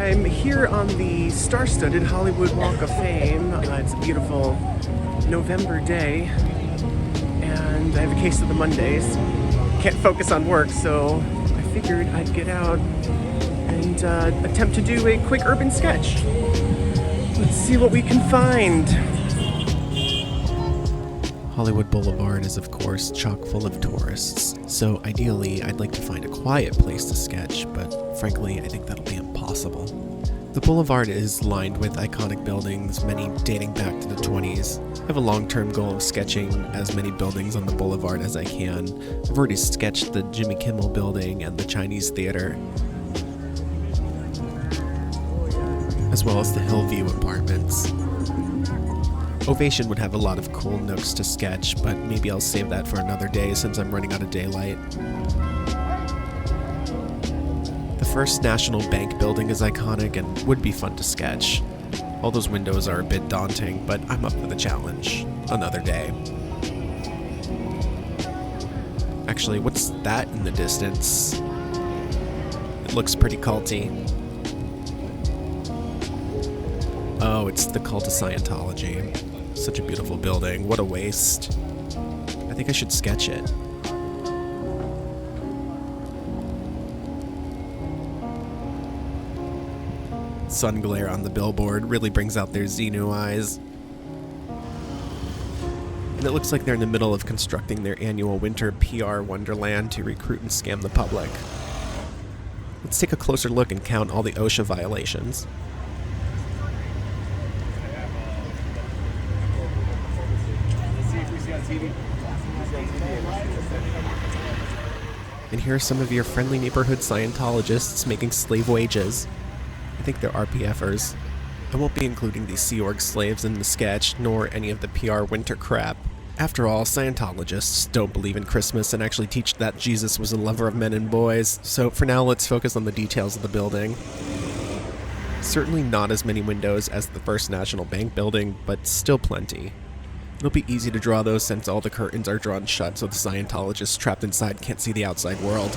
I'm here on the star-studded Hollywood Walk of Fame. It's a beautiful November day, and I have a case of the Mondays. Can't focus on work, so I figured I'd get out and attempt to do a quick urban sketch. Let's see what we can find. Hollywood Boulevard is, of course, chock full of tourists, so ideally I'd like to find a quiet place to sketch, but frankly I think that'll be impossible. The boulevard is lined with iconic buildings, many dating back to the 20s. I have a long-term goal of sketching as many buildings on the boulevard as I can. I've already sketched the Jimmy Kimmel building and the Chinese Theater, as well as the Hillview Apartments. Ovation would have a lot of cool nooks to sketch, but maybe I'll save that for another day since I'm running out of daylight. The First National Bank building is iconic and would be fun to sketch. All those windows are a bit daunting, but I'm up for the challenge. Another day. Actually, what's that in the distance? It looks pretty culty. Oh, it's the cult of Scientology. Such a beautiful building. What a waste. I think I should sketch it. Sun glare on the billboard really brings out their Xenu eyes. And it looks like they're in the middle of constructing their annual winter PR wonderland to recruit and scam the public. Let's take a closer look and count all the OSHA violations. And here are some of your friendly neighborhood Scientologists making slave wages. I think they're RPFers. I won't be including these Sea Org slaves in the sketch, nor any of the PR winter crap. After all, Scientologists don't believe in Christmas and actually teach that Jesus was a lover of men and boys, so for now let's focus on the details of the building. Certainly not as many windows as the First National Bank building, but still plenty. It'll be easy to draw those since all the curtains are drawn shut so the Scientologists trapped inside can't see the outside world.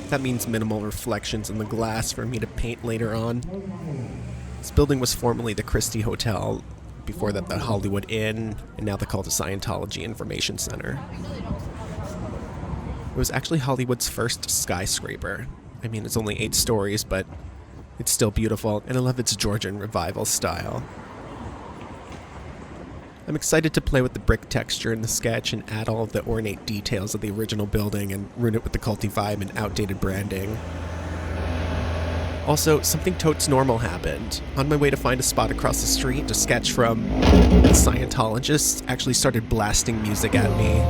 That means minimal reflections in the glass for me to paint later on. This building was formerly the Christie Hotel, before that the Hollywood Inn, and now the cult of Scientology Information Center. It was actually Hollywood's first skyscraper. I mean, it's only 8 stories, but it's still beautiful, and I love its Georgian revival style. I'm excited to play with the brick texture in the sketch and add all of the ornate details of the original building and ruin it with the culty vibe and outdated branding. Also, something totes normal happened. On my way to find a spot across the street to sketch from, Scientologists actually started blasting music at me,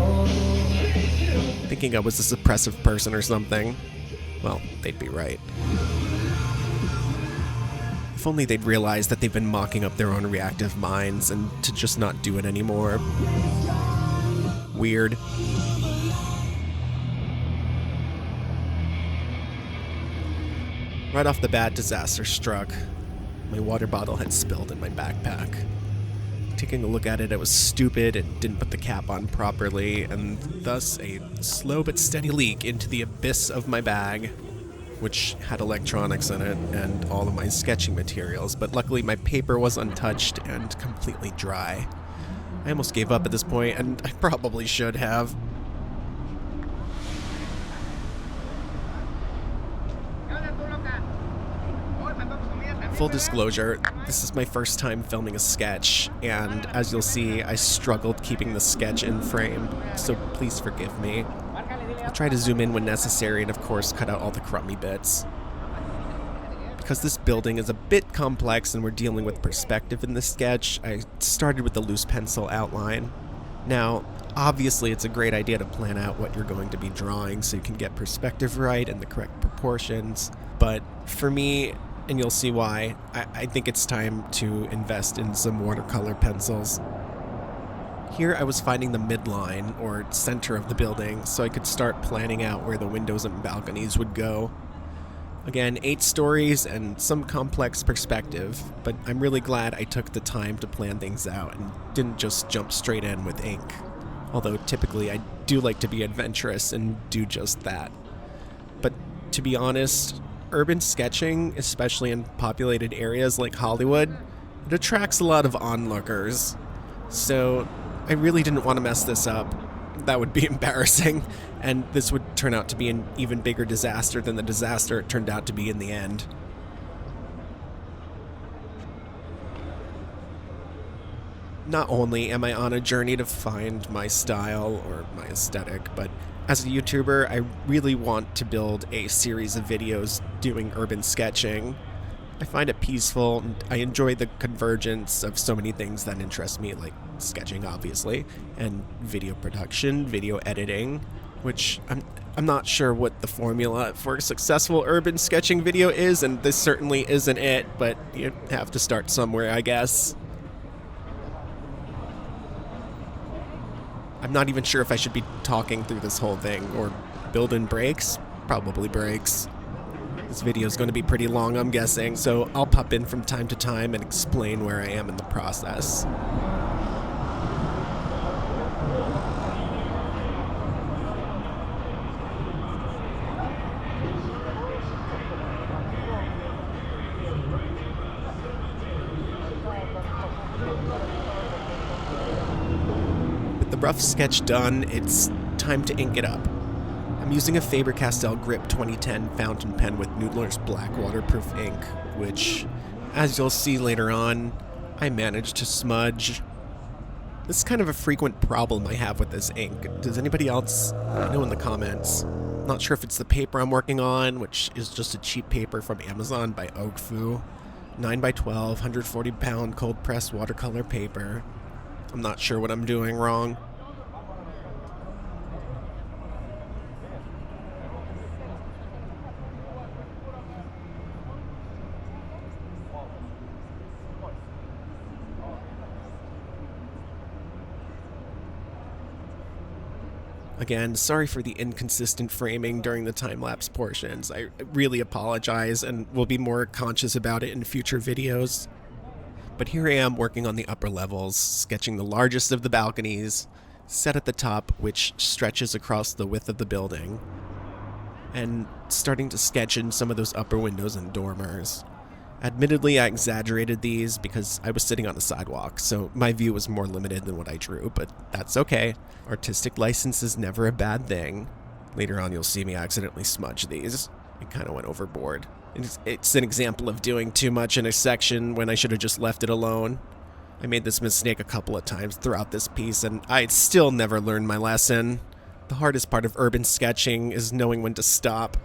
thinking I was a suppressive person or something. Well, they'd be right. If only they'd realized that they've been mocking up their own reactive minds and to just not do it anymore. Weird. Right off the bat, disaster struck. My water bottle had spilled in my backpack. Taking a look at it, I was stupid and didn't put the cap on properly, and thus a slow but steady leak into the abyss of my bag, which had electronics in it and all of my sketching materials, but luckily my paper was untouched and completely dry. I almost gave up at this point, and I probably should have. Full disclosure, this is my first time filming a sketch, and as you'll see, I struggled keeping the sketch in frame, so please forgive me. I'll try to zoom in when necessary and of course cut out all the crummy bits. Because this building is a bit complex and we're dealing with perspective in this sketch, I started with the loose pencil outline. Now, obviously it's a great idea to plan out what you're going to be drawing so you can get perspective right and the correct proportions, but for me, and you'll see why, I think it's time to invest in some watercolor pencils. Here I was finding the midline, or center of the building, so I could start planning out where the windows and balconies would go. Again, 8 stories and some complex perspective, but I'm really glad I took the time to plan things out and didn't just jump straight in with ink. Although typically I do like to be adventurous and do just that. But to be honest, urban sketching, especially in populated areas like Hollywood, it attracts a lot of onlookers. So I really didn't want to mess this up. That would be embarrassing, and this would turn out to be an even bigger disaster than the disaster it turned out to be in the end. Not only am I on a journey to find my style or my aesthetic, but as a YouTuber, I really want to build a series of videos doing urban sketching. I find it peaceful, and I enjoy the convergence of so many things that interest me, like sketching, obviously, and video production, video editing, which I'm not sure what the formula for a successful urban sketching video is, and this certainly isn't it, but you have to start somewhere, I guess. I'm not even sure if I should be talking through this whole thing, or build-in breaks? Probably breaks. This video is going to be pretty long, I'm guessing, so I'll pop in from time to time and explain where I am in the process. With the rough sketch done, it's time to ink it up. I'm using a Faber-Castell Grip 2010 fountain pen with Noodler's black waterproof ink, which, as you'll see later on, I managed to smudge. This is kind of a frequent problem I have with this ink. Does anybody else know in the comments? Not sure if it's the paper I'm working on, which is just a cheap paper from Amazon by Ogfu. 9x12, 140 pound cold pressed watercolor paper. I'm not sure what I'm doing wrong. Again, sorry for the inconsistent framing during the time-lapse portions. I really apologize and will be more conscious about it in future videos. But here I am working on the upper levels, sketching the largest of the balconies, set at the top, which stretches across the width of the building, and starting to sketch in some of those upper windows and dormers. Admittedly, I exaggerated these because I was sitting on the sidewalk, so my view was more limited than what I drew, but that's okay. Artistic license is never a bad thing. Later on, you'll see me accidentally smudge these. I kind of went overboard. It's an example of doing too much in a section when I should have just left it alone. I made this mistake a couple of times throughout this piece, and I still never learned my lesson. The hardest part of urban sketching is knowing when to stop.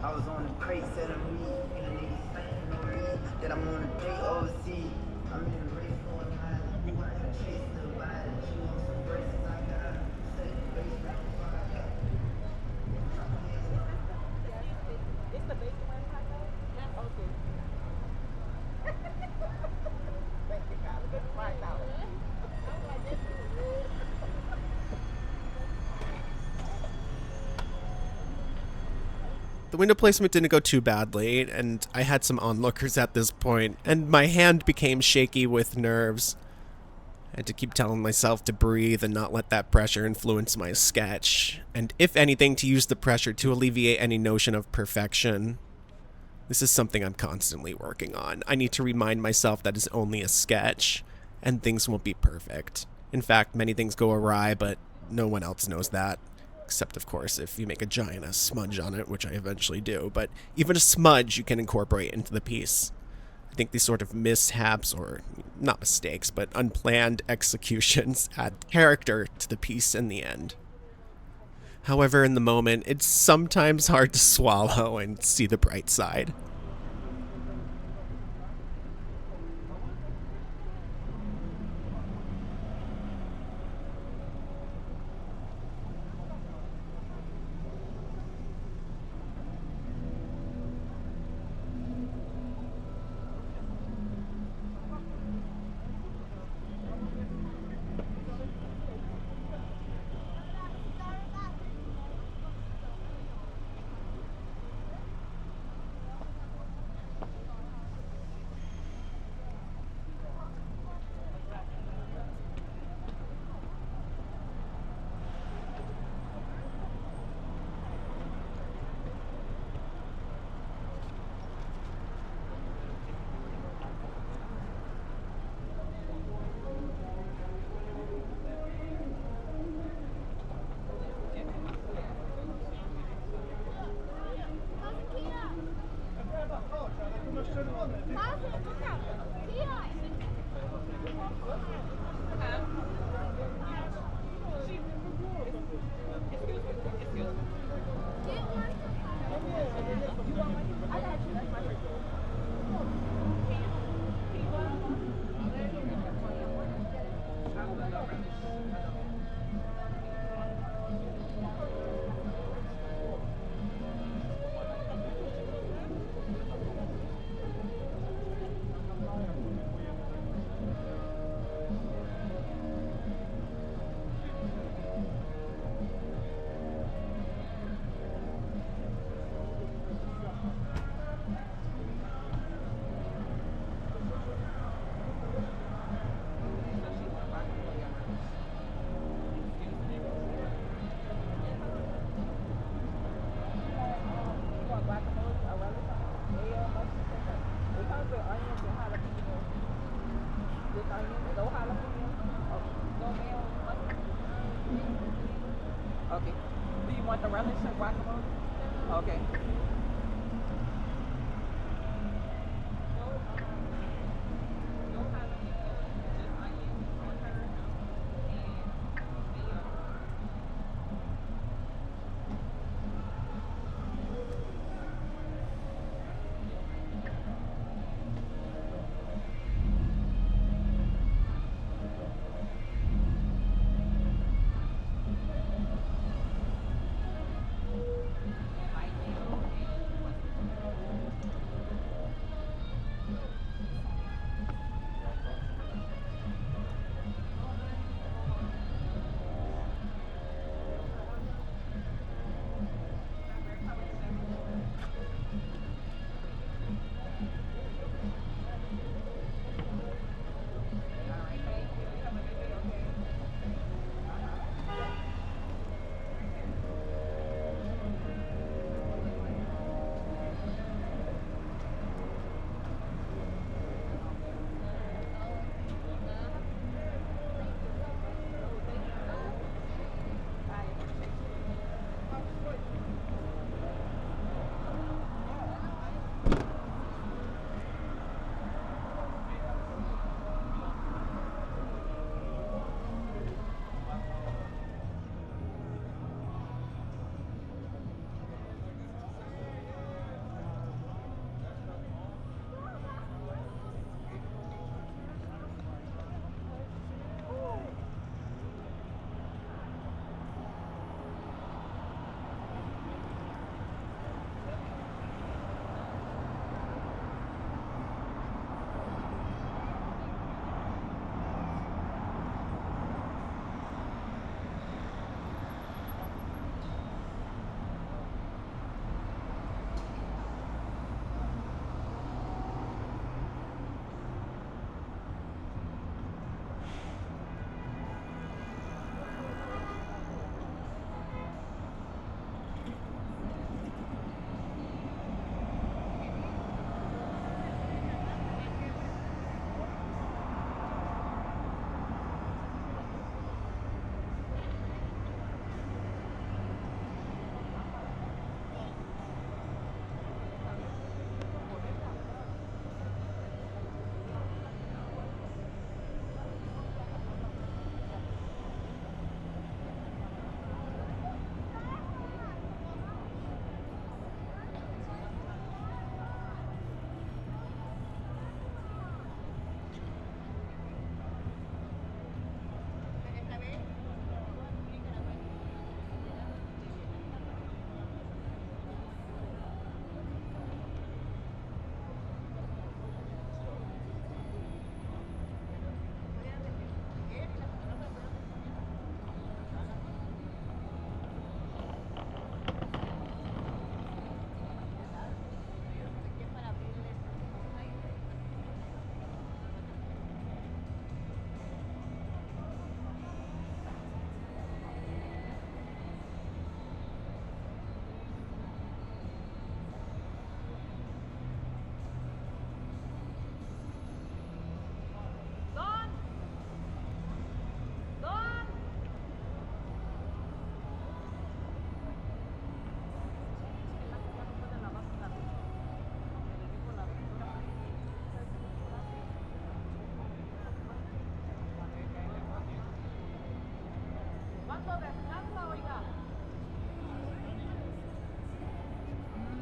I was on the crate set of me, and the niggas saying on me that I'm on the KOC. I'm in the race going high, you want to chase the ride, she wants some braces I got, set the base back before I got. It's the base one taco? Yeah, okay. Thank you, God. Look at the $5. The window placement didn't go too badly, and I had some onlookers at this point, and my hand became shaky with nerves. I had to keep telling myself to breathe and not let that pressure influence my sketch, and if anything, to use the pressure to alleviate any notion of perfection. This is something I'm constantly working on. I need to remind myself that it's only a sketch, and things won't be perfect. In fact, many things go awry, but no one else knows that. Except, of course, if you make a giant ass smudge on it, which I eventually do. But even a smudge you can incorporate into the piece. I think these sort of mishaps, or not mistakes, but unplanned executions add character to the piece in the end. However, in the moment, it's sometimes hard to swallow and see the bright side. Okay. Do you want the relish or guacamole? Okay.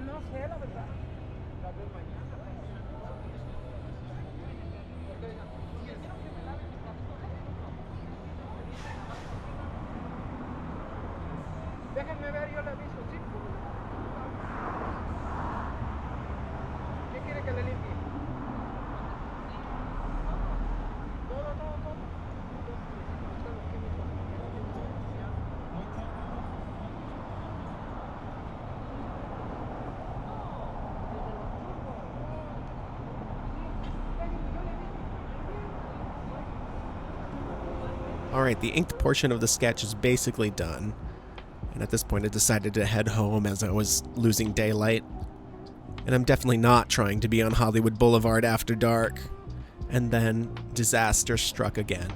No sé, la verdad. Tal vez mañana. Déjenme ver, yo le aviso, ¿sí? ¿Qué quiere que le limpie? Todo, todo, todo. Alright, the inked portion of the sketch is basically done. And at this point I decided to head home as I was losing daylight. And I'm definitely not trying to be on Hollywood Boulevard after dark. And then disaster struck again.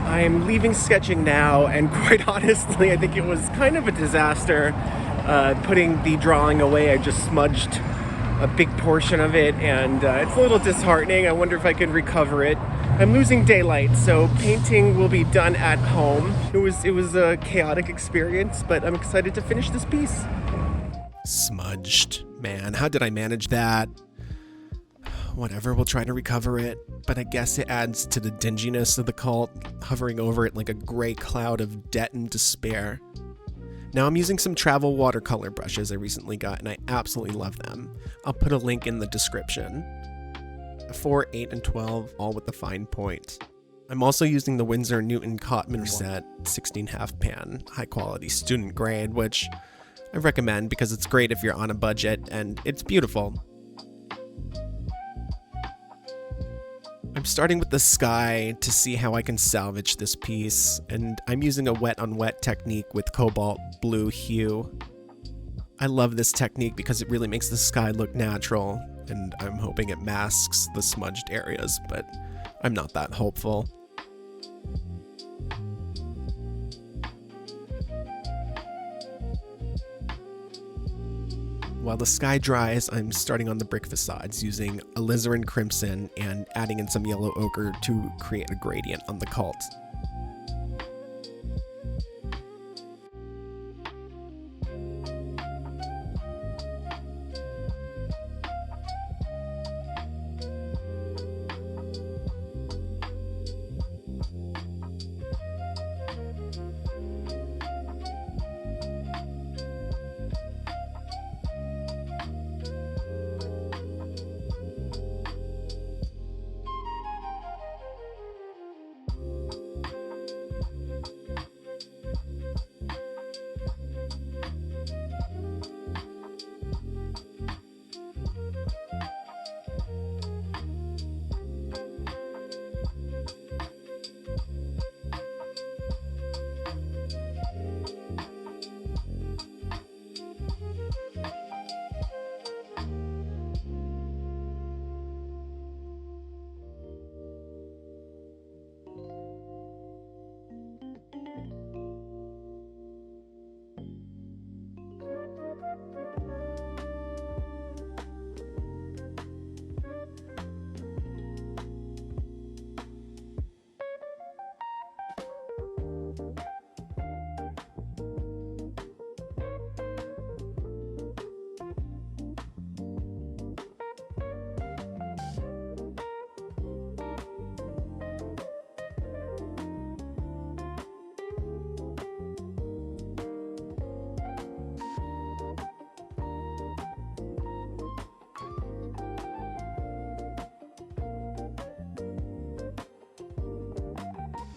I'm leaving sketching now, and quite honestly, I think it was kind of a disaster putting the drawing away. I just smudged a big portion of it, and it's a little disheartening. I wonder if I can recover it. I'm losing daylight, so painting will be done at home. It was a chaotic experience, but I'm excited to finish this piece. Smudged. Man, how did I manage that? Whatever, we'll try to recover it, but I guess it adds to the dinginess of the cult, hovering over it like a gray cloud of debt and despair. Now I'm using some travel watercolor brushes I recently got, and I absolutely love them. I'll put a link in the description. 4, 8, and 12, all with the fine point. I'm also using the Winsor Newton Cotman Set 16.5 pan, high quality student grade, which I recommend because it's great if you're on a budget, and it's beautiful. I'm starting with the sky to see how I can salvage this piece, and I'm using a wet on wet technique with cobalt blue hue. I love this technique because it really makes the sky look natural, and I'm hoping it masks the smudged areas, but I'm not that hopeful. While the sky dries, I'm starting on the brick facades using alizarin crimson and adding in some yellow ochre to create a gradient on the cult.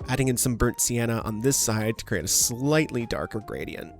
Adding in some burnt sienna on this side to create a slightly darker gradient.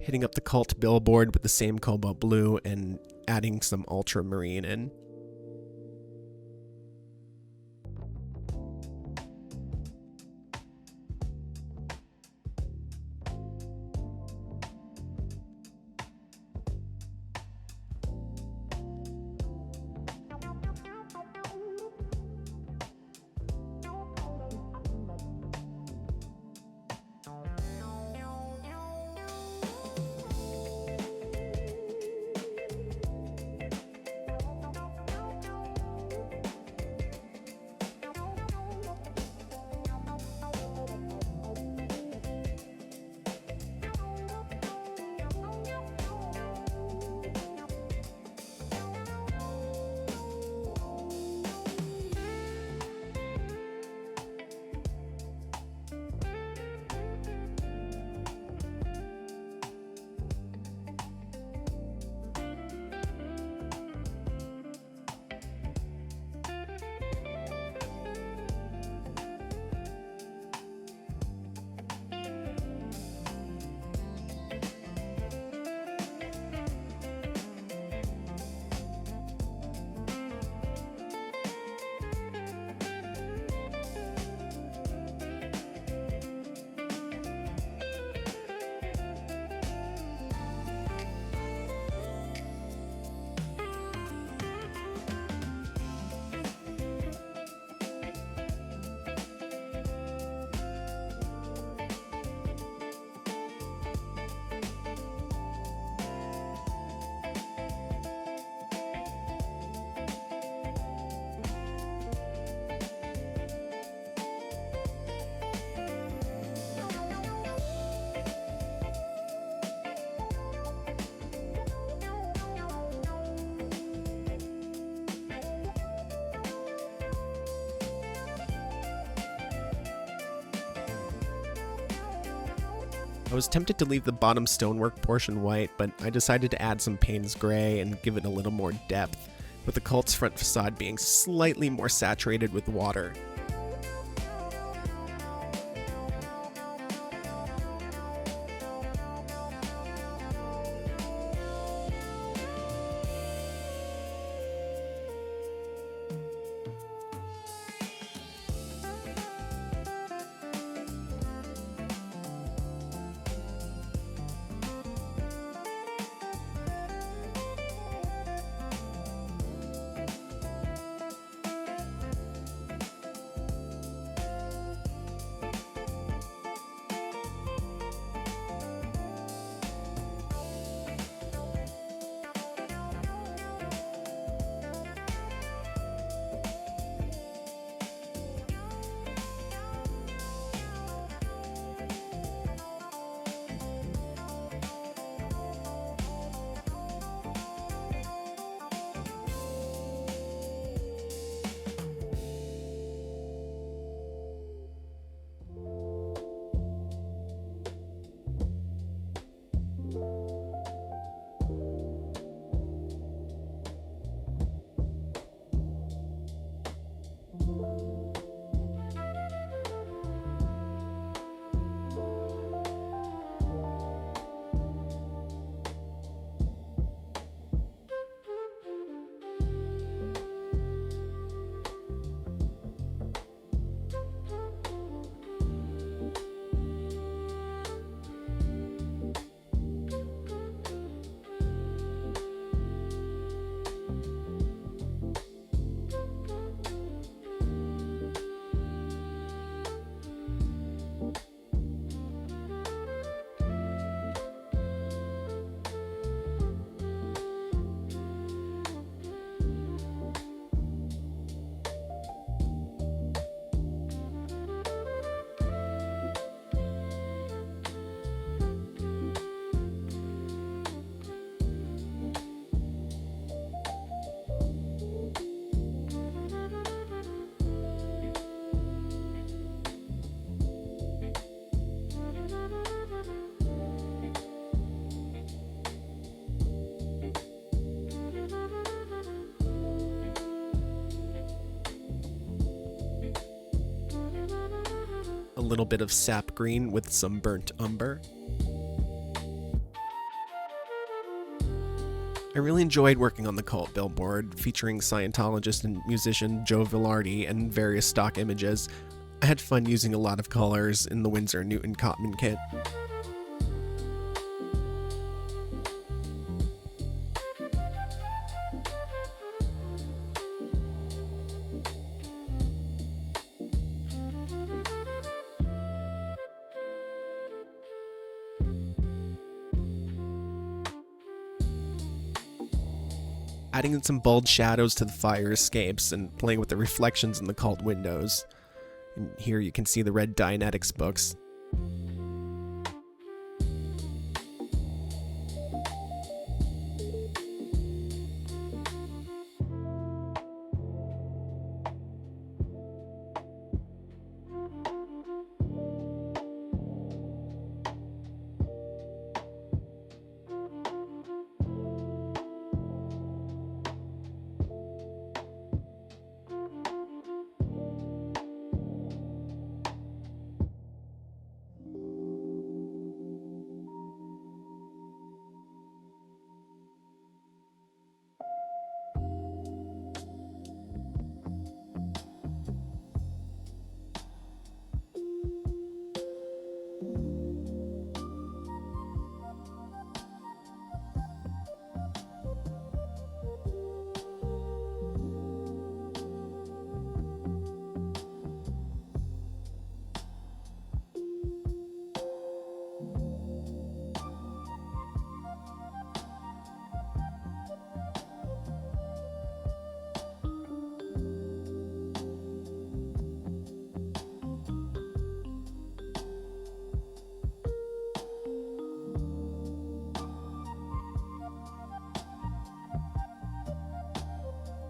hitting up the cult billboard with the same cobalt blue and adding some ultramarine in. I was tempted to leave the bottom stonework portion white, but I decided to add some Payne's gray and give it a little more depth, with the cult's front facade being slightly more saturated with water. A little bit of sap green with some burnt umber. I really enjoyed working on the cult billboard, featuring Scientologist and musician Joe Velarde and various stock images. I had fun using a lot of colors in the Winsor & Newton Cotman kit. Adding in some bold shadows to the fire escapes and playing with the reflections in the cult windows. And here you can see the red Dianetics books.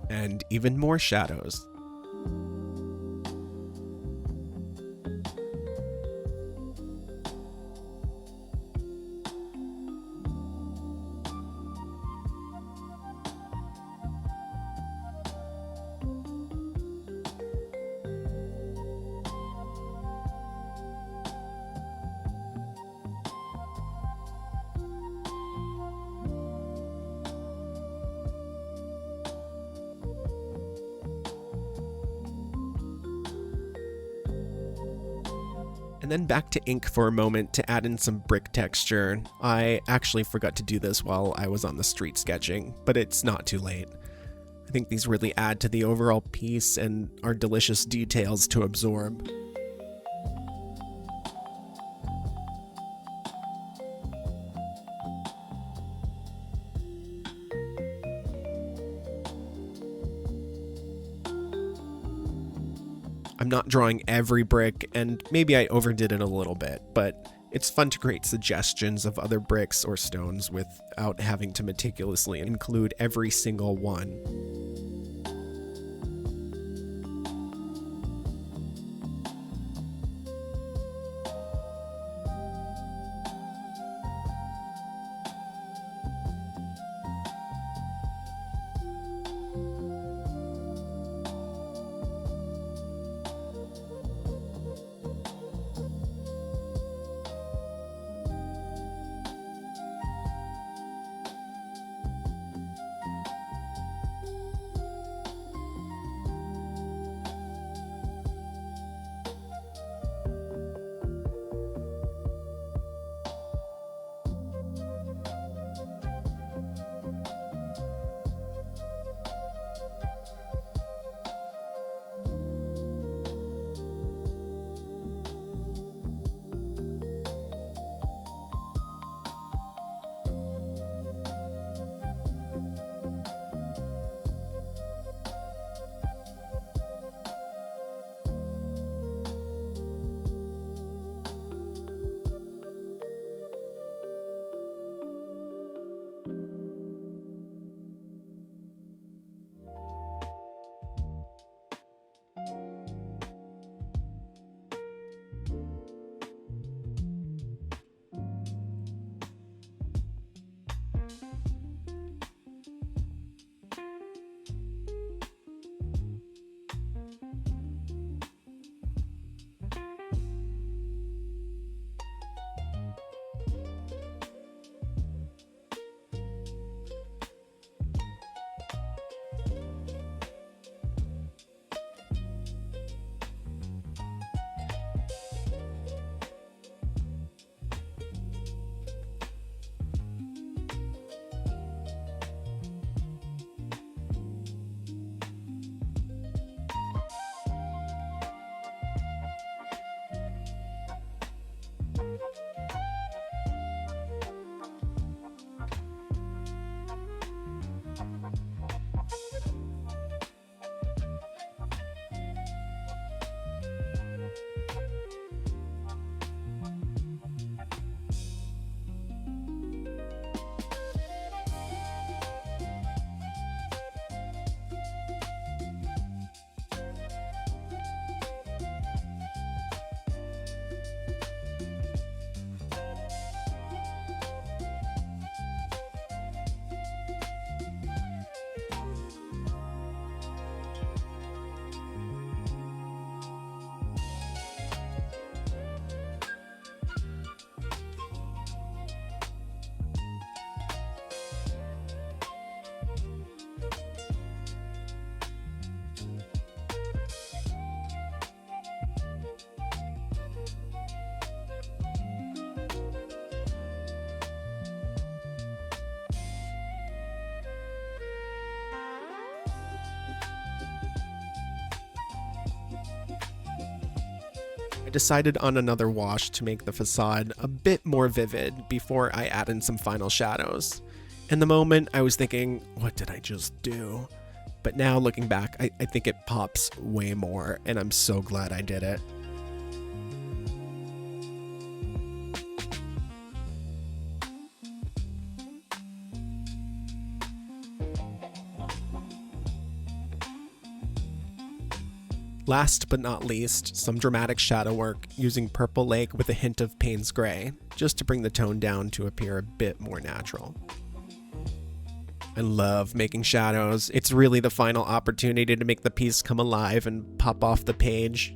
And even more shadows. And then back to ink for a moment to add in some brick texture. I actually forgot to do this while I was on the street sketching, but it's not too late. I think these really add to the overall piece and are delicious details to absorb. I'm not drawing every brick, and maybe I overdid it a little bit, but it's fun to create suggestions of other bricks or stones without having to meticulously include every single one. decided on another wash to make the facade a bit more vivid before I add in some final shadows. In the moment, I was thinking, what did I just do? But now looking back, I think it pops way more, and I'm so glad I did it. Last but not least, some dramatic shadow work using Purple Lake with a hint of Payne's Gray, just to bring the tone down to appear a bit more natural. I love making shadows. It's really the final opportunity to make the piece come alive and pop off the page.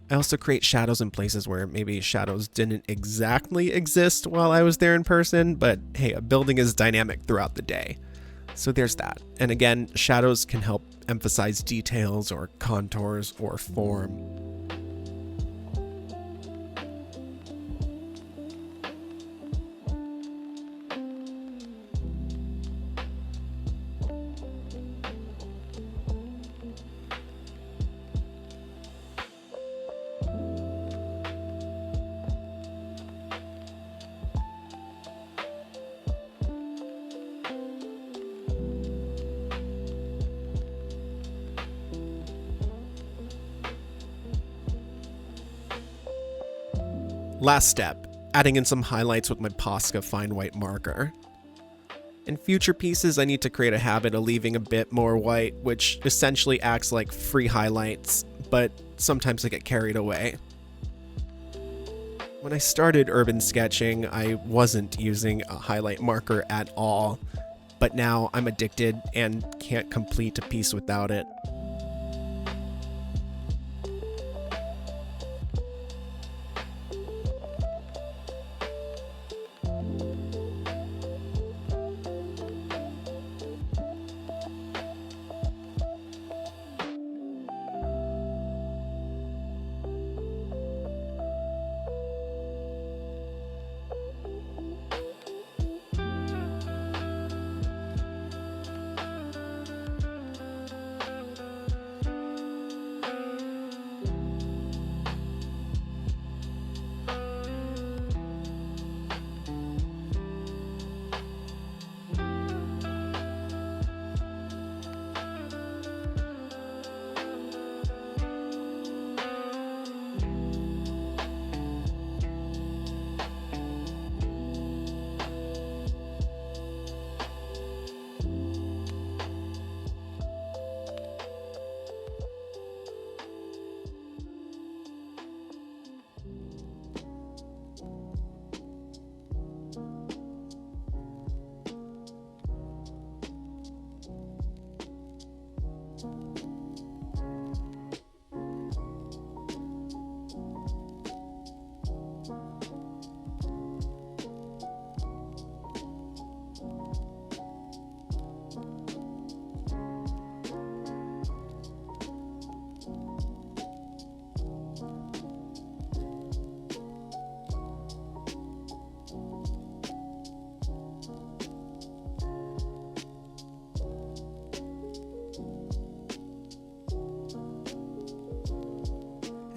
I also create shadows in places where maybe shadows didn't exactly exist while I was there in person, but hey, a building is dynamic throughout the day. So there's that. And again, shadows can help emphasize details or contours or form. Last step, adding in some highlights with my Posca fine white marker. In future pieces, I need to create a habit of leaving a bit more white, which essentially acts like free highlights, but sometimes I get carried away. When I started urban sketching, I wasn't using a highlight marker at all, but now I'm addicted and can't complete a piece without it.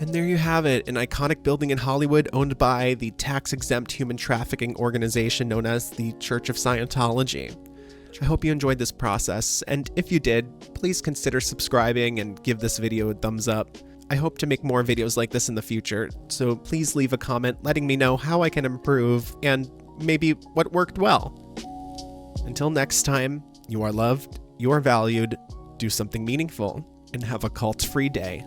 And there you have it, an iconic building in Hollywood owned by the tax-exempt human trafficking organization known as the Church of Scientology. I hope you enjoyed this process, and if you did, please consider subscribing and give this video a thumbs up. I hope to make more videos like this in the future, so please leave a comment letting me know how I can improve and maybe what worked well. Until next time, you are loved, you are valued, do something meaningful, and have a cult-free day.